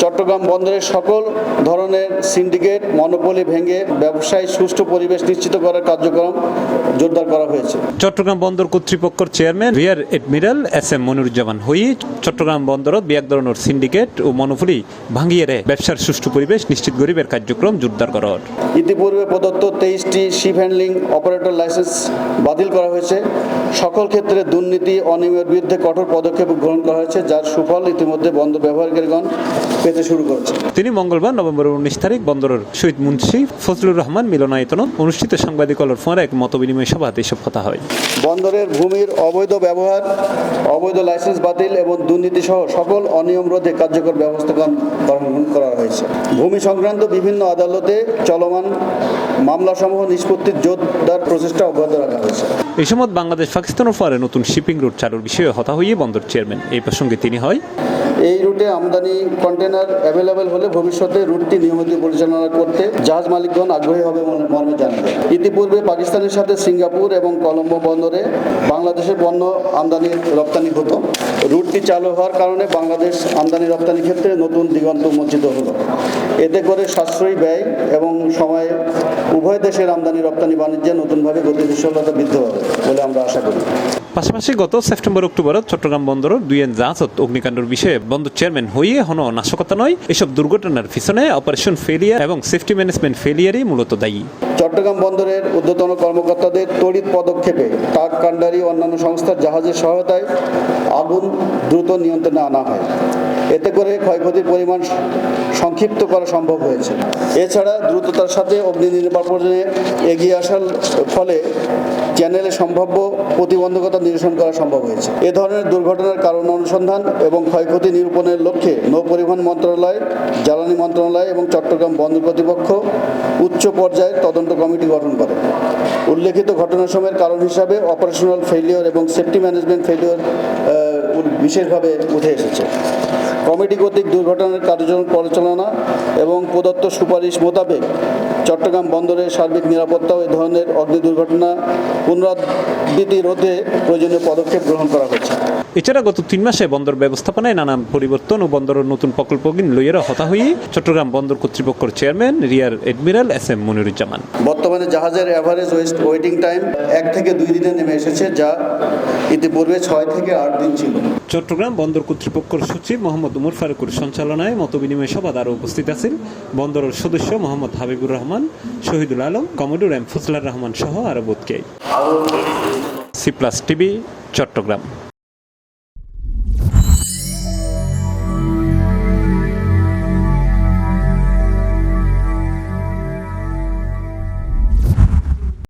চট্টগ্রাম বন্দরের সকল ধরনের সিন্ডিকেট মনোপলি ভেঙে ব্যবসায় সুষ্ঠু পরিবেশ নিশ্চিত করার কার্যক্রম জোরদার করা হয়েছে। চট্টগ্রাম বন্দর কর্তৃপক্ষের চেয়ারম্যান রিয়ার এডমিরাল SM মনিরুজ্জামান হই চট্টগ্রাম বন্দরত বিয়াক ধরনের সিন্ডিকেট ও মনোপলি ভাঙিয়ে ব্যবসার সুষ্ঠু পরিবেশ নিশ্চিত করিবার কার্যক্রম জোরদার করার ইতিপূর্বে প্রদত্ত 23টি শিপ হ্যান্ডলিং অপারেটর লাইসেন্স বাতিল করা হয়েছে। সকল ক্ষেত্রে দুর্নীতি অনিয়মের বিরুদ্ধে কঠোর পদক্ষেপ গ্রহণ করা হয়েছে, যার সুফল ইতিমধ্যে বন্দর ব্যবহারকারীগণ পেতে শুরু করেছে। তিনি মঙ্গলবার নভেম্বর 19 তারিখ বন্দরের শহীদ মুন্সি ফজলুর রহমান মিলনায়তনত অনুষ্ঠিত সাংবাদিকতার ফোরামে এক মতবিনিময় সভাতে এসব কথা হয়। বন্দরের ভূমির অবৈধ ব্যবহার, অবৈধ লাইসেন্স বাতিল এবং দুর্নীতি সহ সকল অনিয়ম রোধে কার্যকর ব্যবস্থা গ্রহণ করা হয়েছে। ভূমি সংক্রান্ত বিভিন্ন আদালতে চলমান মামলাসমূহ নিষ্পত্তির জোরদার প্রচেষ্টা অব্যাহত রাখা হয়েছে। এই সময় বাংলাদেশ পাকিস্তানের ফলে নতুন শিপিং রুট চালুর বিষয়ে হতা হয়ে বন্দর চেয়ারম্যান এই প্রসঙ্গে তিনি হয়, এই রুটে আমদানি কন্টেনার অ্যাভেলেবেল হলে ভবিষ্যতে রুটটি নিয়মিত পরিচালনা করতে জাহাজ মালিকগণ আগ্রহী হবে মর্মে জানান। ইতিপূর্বে পাকিস্তানের সাথে সিঙ্গাপুর এবং কলম্বো বন্দরে বাংলাদেশের পণ্য আমদানি রপ্তানি হতো। রুটটি চালু হওয়ার কারণে বাংলাদেশ আমদানি রপ্তানি ক্ষেত্রে নতুন দিগন্ত উন্মোচিত হলো। এতে করে সাশ্রয়ী ব্যয় এবং সময় উভয় দেশের আমদানি রপ্তানি বাণিজ্যে নতুনভাবে গতিশীলতা বৃদ্ধি হবে বলে আমরা আশা করি। পাশাপাশি গত সেপ্টেম্বর অক্টোবরত চট্টগ্রাম বন্দর দুইয়েন জাহাজত অগ্নিকাণ্ডের বিষয়ে বন্দর চেয়ারম্যান হইয়ে হনো নাশকতা নয়, এসব দুর্ঘটনার পিছনে অপারেশন ফেলিয়ার এবং সেফটি ম্যানেজমেন্ট ফেলিয়ারই মূলত দায়ী। চট্টগ্রাম বন্দরের ঊর্ধ্বতন কর্মকর্তাদের তড়িৎ পদক্ষেপে ট্রাক কান্ডারি অন্যান্য সংস্থার জাহাজের সহায়তায় আগুন দ্রুত নিয়ন্ত্রণে আনা হয়। এতে করে ক্ষয়ক্ষতির পরিমাণ সংক্ষিপ্ত করা সম্ভব হয়েছে। এছাড়া দ্রুততার সাথে অগ্নি নির্বাপনে এগিয়ে আসার ফলে চ্যানেলে সম্ভাব্য প্রতিবন্ধকতা নিরসন করা সম্ভব হয়েছে। এ ধরনের দুর্ঘটনার কারণ অনুসন্ধান এবং ক্ষয়ক্ষতি নিরূপণের লক্ষ্যে নৌ পরিবহন মন্ত্রণালয়, জ্বালানি মন্ত্রণালয় এবং চট্টগ্রাম বন্দর কর্তৃপক্ষ উচ্চ পর্যায়ের তদন্ত কমিটি গঠন করে। উল্লেখিত ঘটনাসমূহের কারণ হিসাবে অপারেশনাল ফেলিওর এবং সেফটি ম্যানেজমেন্ট ফেলিওর বিশেষভাবে উঠে এসেছে। কমিটি কর্তৃক দুর্ঘটনার কার্যক্রম পরিচালনা এবং প্রদত্ত সুপারিশ মোতাবেক চট্টগ্রাম বন্দরের সার্বিক নিরাপত্তা ও এ ধরনের অগ্নি দুর্ঘটনা পুনরাবৃত্তি রোধে প্রয়োজনীয় পদক্ষেপ গ্রহণ করা হয়েছে। এছাড়া গত 3 মাসে বন্দর ব্যবস্থাপনায় নানা পরিবর্তন ও বন্দরের নতুন প্রকল্পগিন লইয়েরা হতা হয়ে চট্টগ্রাম বন্দর কর্তৃপক্ষের চেয়ারম্যান রিয়ার এডমিরাল SM মনিরুজ্জামান। বর্তমানে জাহাজের অ্যাভারেজ ওয়েটিং টাইম 1 থেকে 2 দিনে নেমে এসেছে, যা ইতিপূর্বে 6 থেকে 8 দিন ছিল। চট্টগ্রাম বন্দর কর্তৃপক্ষের সচিব মোহাম্মদ উমর ফারুকের সঞ্চালনায় মতবিনিময় সভায় আরও উপস্থিত আছেন বন্দরের সদস্য মোহাম্মদ হাবিবুর রহমান, শহীদুল আলম, কমোডোর M ফজলার রহমান সহ আরও বোধকে। C+ TV Chittagong.